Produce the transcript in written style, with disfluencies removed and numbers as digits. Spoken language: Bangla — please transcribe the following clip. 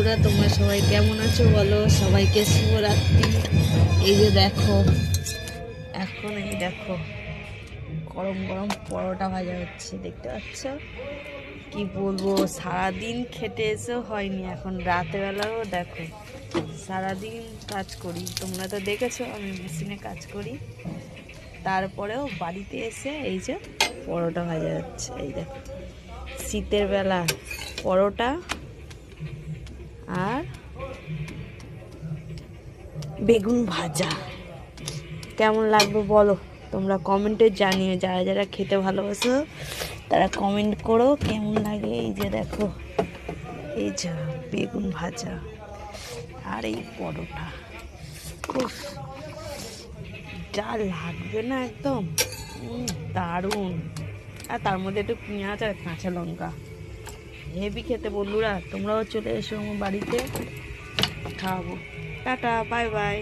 বন্ধুরা, তোমরা সবাই কেমন আছো বলো? সবাইকে শুভরাত্রি। এই যে দেখো, এখন এই দেখো গরম গরম পরোটা ভাজা হচ্ছে, দেখতে পাচ্ছ? কি বলবো, সারাদিন খেটে এসেও হয়নি, এখন রাতেবেলাও দেখো সারাদিন কাজ করি। তোমরা তো দেখেছো আমি মেশিনে কাজ করি, তারপরেও বাড়িতে এসে এই যে পরোটা ভাজা হচ্ছে। এই দেখো, শীতের বেলা পরোটা আর বেগুন ভাজা কেমন লাগবে বলো? তোমরা কমেন্টে জানিও, যারা যারা খেতে ভালোবাসো তারা কমেন্ট করো কেমন লাগে। এই যে দেখো, এই যে বেগুন ভাজা আর এই পরোটা, উফ, যা লাগবে না একদম দারুণ। আর তার মধ্যে একটু পেঁয়াজ আর কাঁচা লঙ্কা, হেভি খেতে। বন্ধুরা তোমরাও চলে এসো আমার বাড়িতে, খাওয়াবো। Tata, bye bye.